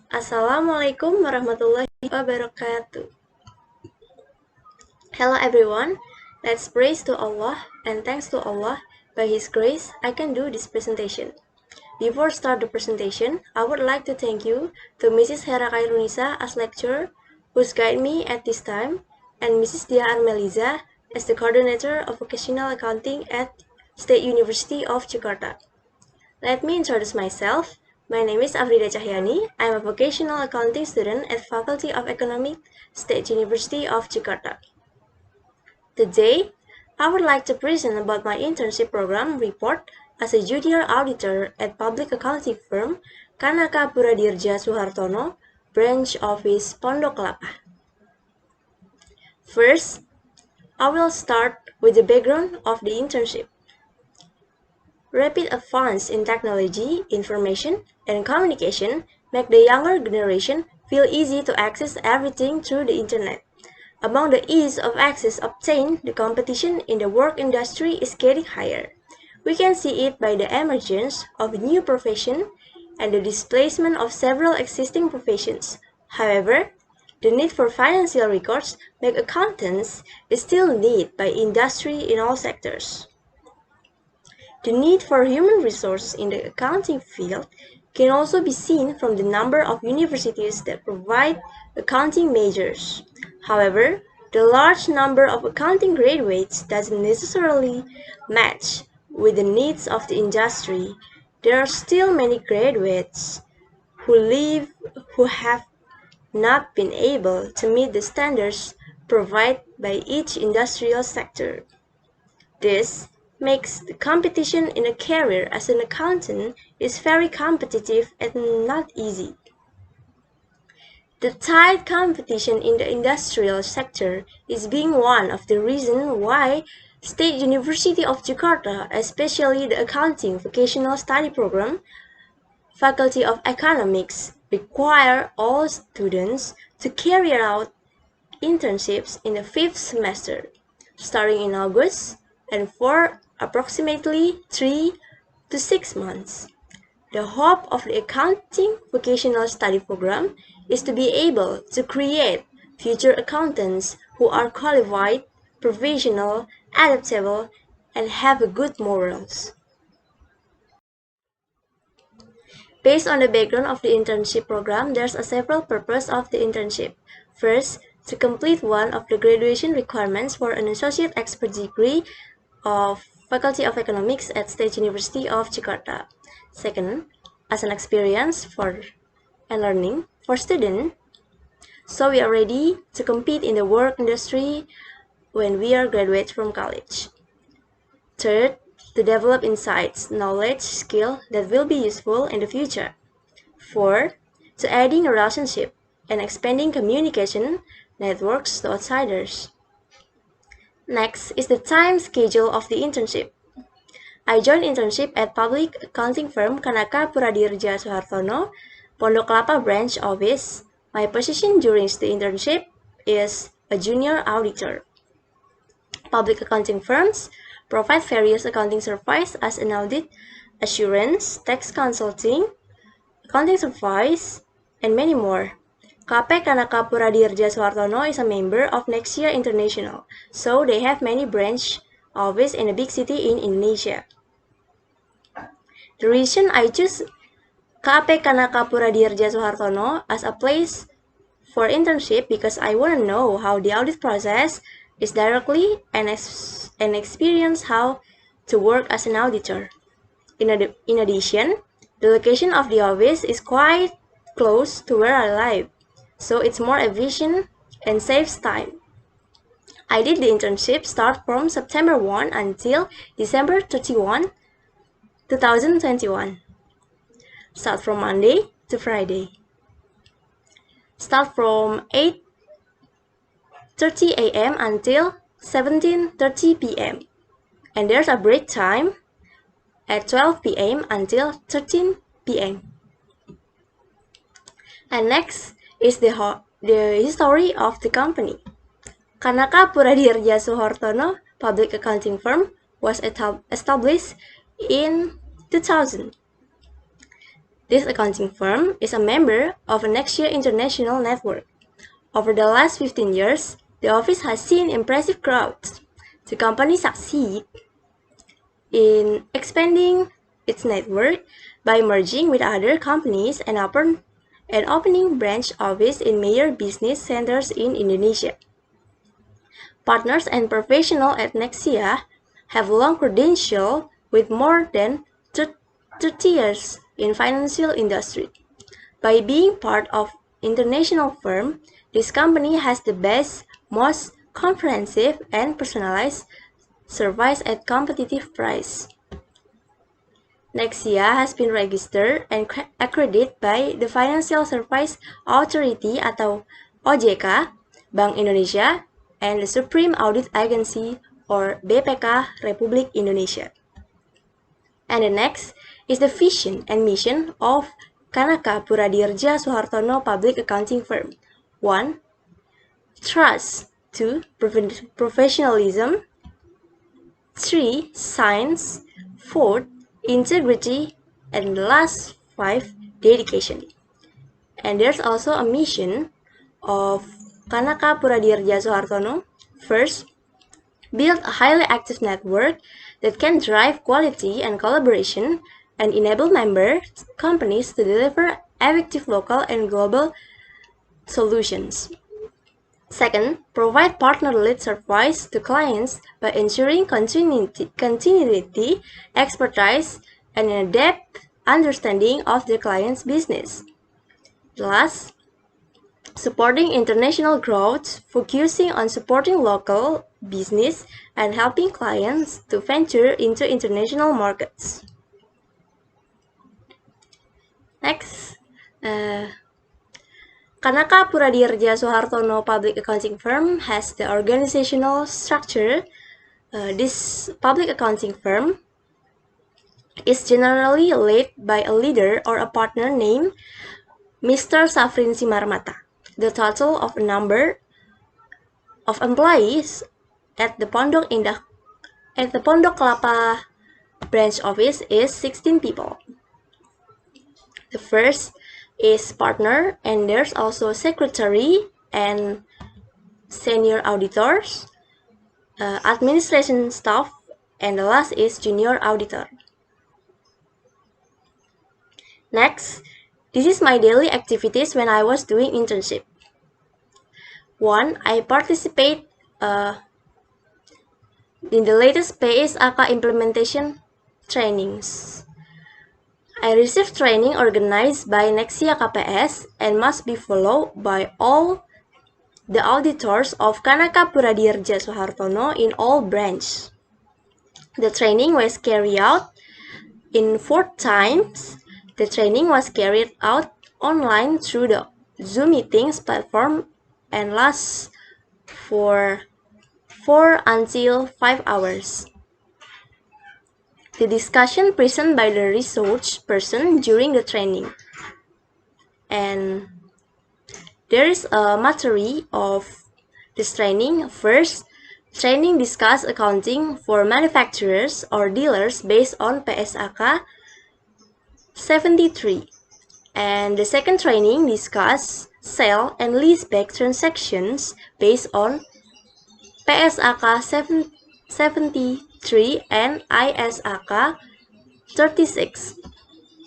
Assalamualaikum warahmatullahi wabarakatuh. Hello everyone. Let's praise to Allah and thanks to Allah. By His grace, I can do this presentation. Before start the presentation, I would like to thank you to Mrs. Hera Kairunisa as lecturer, who's guide me at this time, and Mrs. Dia Armeliza as the coordinator of vocational accounting at State University of Jakarta. Let me introduce myself. My name is Afrida Cahyani. I am a vocational accounting student at Faculty of Ekonomi, State University of Jakarta. Today, I would like to present about my internship program report as a junior auditor at public accounting firm Kanaka Puradiredja Suhartono, branch office Pondok, Kelapa. First, I will start with the background of the internship. Rapid advance in technology, information, and communication make the younger generation feel easy to access everything through the internet. Among the ease of access obtained, the competition in the work industry is getting higher. We can see it by the emergence of a new profession and the displacement of several existing professions. However, the need for financial records make accountants is still needed by industry in all sectors. The need for human resources in the accounting field can also be seen from the number of universities that provide accounting majors. However, the large number of accounting graduates doesn't necessarily match with the needs of the industry. There are still many graduates who have not been able to meet the standards provided by each industrial sector. This makes the competition in a career as an accountant is very competitive and not easy. The tight competition in the industrial sector is being one of the reasons why State University of Jakarta, especially the Accounting Vocational Study Program, Faculty of Economics, require all students to carry out internships in the 5th semester, starting in August and for approximately 3 to 6 months. The hope of the Accounting Vocational Study Program is to be able to create future accountants who are qualified, professional, adaptable, and have good morals. Based on the background of the internship program, there's a several purposes of the internship. First, to complete one of the graduation requirements for an associate expert degree of Faculty of Economics at State University of Jakarta. Second, as an experience for and learning for students, so we are ready to compete in the work industry when we are graduates from college. Third, to develop insights, knowledge, skill that will be useful in the future. Fourth, to adding a relationship and expanding communication networks to outsiders. Next is the time schedule of the internship. I joined internship at public accounting firm Kanaka Puradiredja Suhartono, Pondok Kelapa branch office. My position during the internship is a junior auditor. Public accounting firms provide various accounting services as an audit, assurance, tax consulting, accounting service, and many more. KAP Kanaka Puradiredja Suhartono is a member of Nexia International, so they have many branch offices in a big city in Indonesia. The reason I choose KAP Kanaka Puradiredja Suhartono as a place for internship because I want to know how the audit process is directly and experience how to work as an auditor. In addition, the location of the office is quite close to where I live, so it's more efficient and saves time. I did the internship start from September 1 until December 31, 2021. Start from Monday to Friday. Start from 8:30 a.m. until 17:30 p.m. And there's a break time at 12 p.m. until 13 p.m. And next is the history of the company. Kanaka Puradiredja Suhartono public accounting firm was established in 2000. This accounting firm is a member of a Nexia International Network. Over the last 15 years, the office has seen impressive growth. The company succeeds in expanding its network by merging with other companies and opening branch office in major business centers in Indonesia. Partners and professionals at Nexia have long credentials with more than 30 years in financial industry. By being part of international firm, this company has the best, most comprehensive and personalized service at competitive price. Nexia has been registered and accredited by the Financial Service Authority atau OJK, Bank Indonesia, and the Supreme Audit Agency or BPK Republik Indonesia. And the next is the vision and mission of Kanaka Puradiredja Suhartono Public Accounting Firm. 1. Trust. 2. Professionalism. 3. Science. 4. Integrity. And the last 5. Dedication. And there's also a mission of Kanaka Puradiredja Suhartono. First, build a highly active network that can drive quality and collaboration and enable member companies to deliver effective local and global solutions. Second, provide partner-led service to clients by ensuring continuity, expertise, and an in-depth understanding of the client's business. Last, supporting international growth, focusing on supporting local business and helping clients to venture into international markets. Next, Kanaka Puradiredja Suhartono Public Accounting Firm has the organizational structure. This public accounting firm is generally led by a leader or a partner named Mr. Safrin Simarmata. The total of number of employees at the Pondok Kelapa branch office is 16 people. The first is partner, and there's also secretary and senior auditors, administration staff, and the last is junior auditor. Next, this is my daily activities when I was doing internship. 1. I participate in the latest PSAK implementation trainings. I received training organized by Nexia KPS and must be followed by all the auditors of Kanaka Puradiredja Suhartono in all branches. The training was carried out in 4 times. The training was carried out online through the Zoom meetings platform and lasts for 4 until 5 hours. The discussion presented by the research person during the training. And there is a material of this training. First, training discuss accounting for manufacturers or dealers based on PSAK 73. And the second training discuss sale and leaseback transactions based on PSAK 73 and ISAK 36.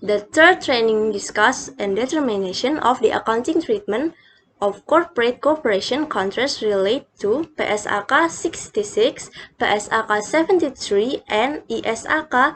The third training discuss and determination of the accounting treatment of corporate cooperation contracts related to PSAK 66, PSAK 73, and ISAK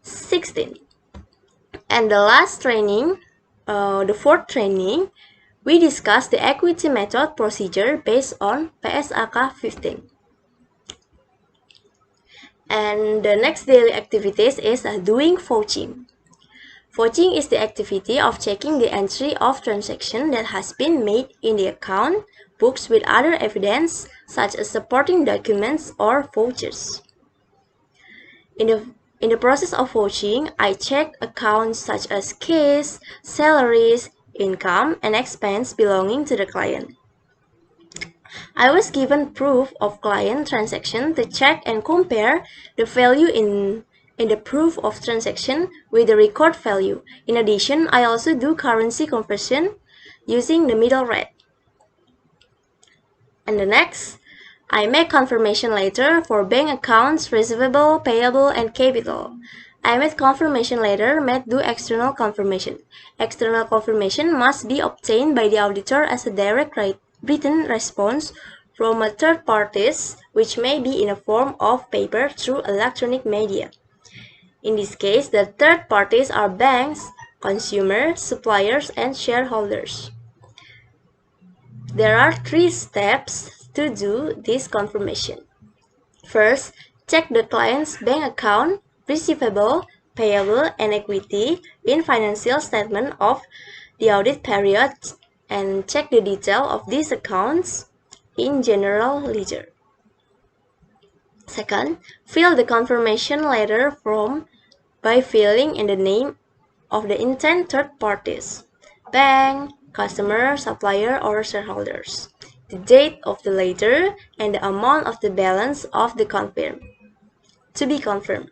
16. And the last training, the fourth training, we discuss the equity method procedure based on PSAK 15. And the next daily activities is doing vouching. Vouching is the activity of checking the entry of transaction that has been made in the account books with other evidence such as supporting documents or vouchers. In the process of vouching, I check accounts such as cash, salaries, income, and expense belonging to the client. I was given proof of client transaction to check and compare the value in in the proof of transaction with the record value. In addition, I also do currency conversion using the middle rate. And the next, I make confirmation letter for bank accounts, receivable, payable, and capital. I made confirmation letter made do external confirmation. External confirmation must be obtained by the auditor as a direct written response from a third parties, which may be in a form of paper through electronic media. In this case, the third parties are banks, consumers, suppliers, and shareholders. There are 3 steps to do this confirmation. First, check the client's bank account, receivable, payable, and equity in financial statement of the audit period and check the detail of these accounts in general ledger. Second, fill the confirmation letter form by filling in the name of the intent third parties, bank, customer, supplier, or shareholders, the date of the letter, and the amount of the balance of the to be confirmed.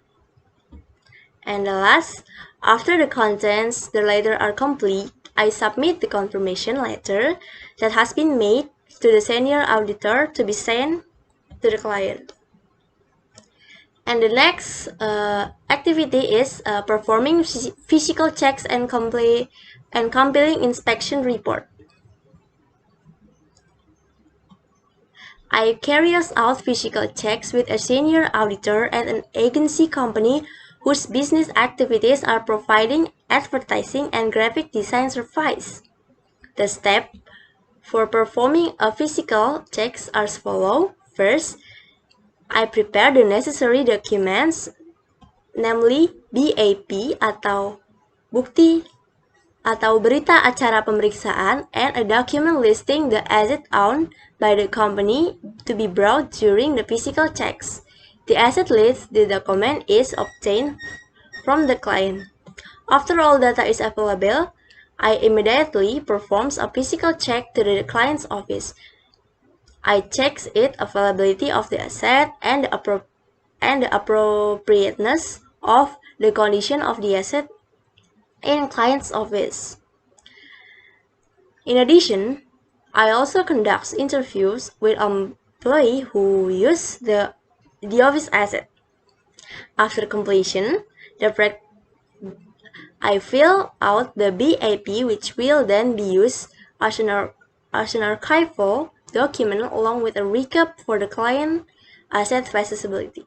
And the last, after the contents the letter are complete, I submit the confirmation letter that has been made to the senior auditor to be sent to the client. And the next activity is performing physical checks and compiling inspection report. I carry out physical checks with a senior auditor at an agency company whose business activities are providing advertising and graphic design service. The steps for performing a physical checks are as follows. First, I prepare the necessary documents, namely BAP atau bukti atau berita acara pemeriksaan, and a document listing the asset owned by the company to be brought during the physical checks. The asset list, the document is obtained from the client. After all data is available, I immediately perform a physical check to the client's office. I check its availability of the asset and the appropriateness of the condition of the asset in client's office. In addition, I also conduct interviews with employees who use the office asset. After completion, I fill out the BAP, which will then be used as an archival document along with a recap for the client asset feasibility.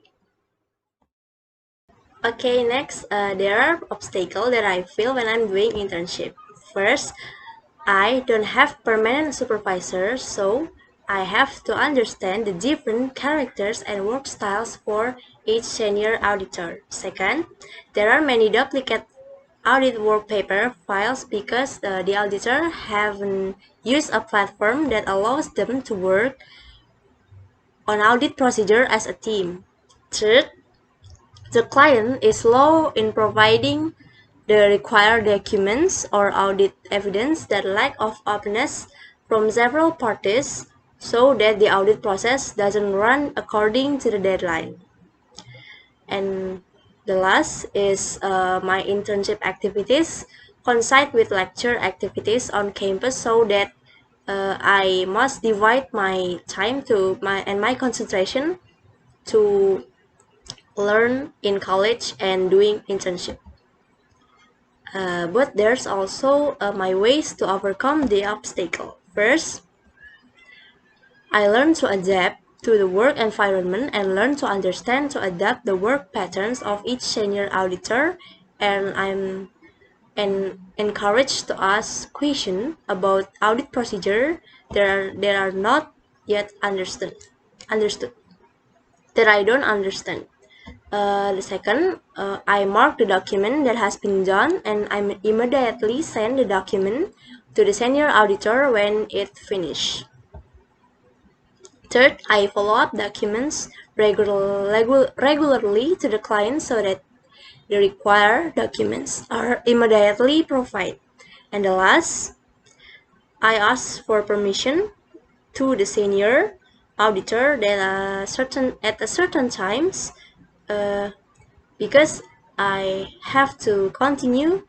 Okay, next, there are obstacles that I feel when I'm doing internship. First, I don't have permanent supervisors, so I have to understand the different characters and work styles for each senior auditor. Second, there are many duplicate audit work paper files because the auditor haven't used a platform that allows them to work on audit procedure as a team. Third, the client is slow in providing the required documents or audit evidence that lack of openness from several parties so that the audit process doesn't run according to the deadline. And the last is my internship activities coincide with lecture activities on campus so that I must divide my time and my concentration to learn in college and doing internship. But there's also my ways to overcome the obstacle. First, I learn to adapt to the work environment and learn to understand to adapt the work patterns of each senior auditor, and I'm encouraged to ask questions about audit procedure that are not yet understood that I don't understand. The second, I mark the document that has been done and I immediately send the document to the senior auditor when it's finished. Third, I follow up documents regularly to the client so that the required documents are immediately provided. And the last, I ask for permission to the senior auditor that at a certain times because I have to continue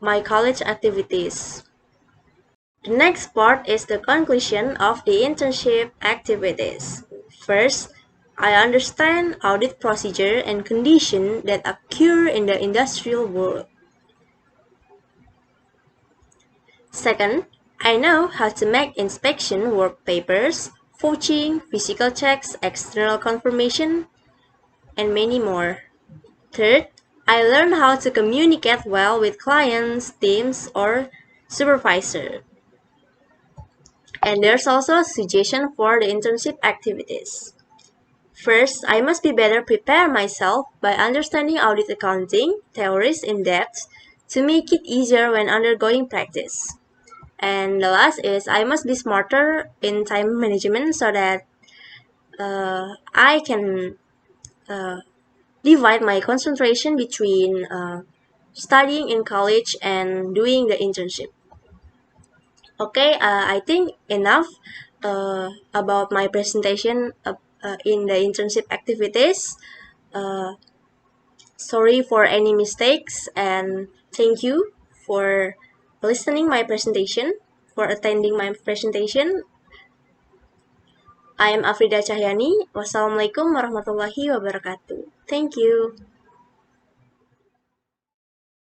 my college activities. The next part is the conclusion of the internship activities. First, I understand audit procedure and conditions that occur in the industrial world. Second, I know how to make inspection work papers, vouching, physical checks, external confirmation, and many more. Third, I learn how to communicate well with clients, teams, or supervisor. And there's also a suggestion for the internship activities. First, I must be better prepare myself by understanding audit accounting theories in depth to make it easier when undergoing practice. And the last is I must be smarter in time management so that I can divide my concentration between studying in college and doing the internship. Okay, I think enough about my presentation in the internship activities. Uh, Sorry for any mistakes and thank you for listening my presentation, for attending my presentation. I am Afrida Cahyani. Wassalamualaikum warahmatullahi wabarakatuh. Thank you.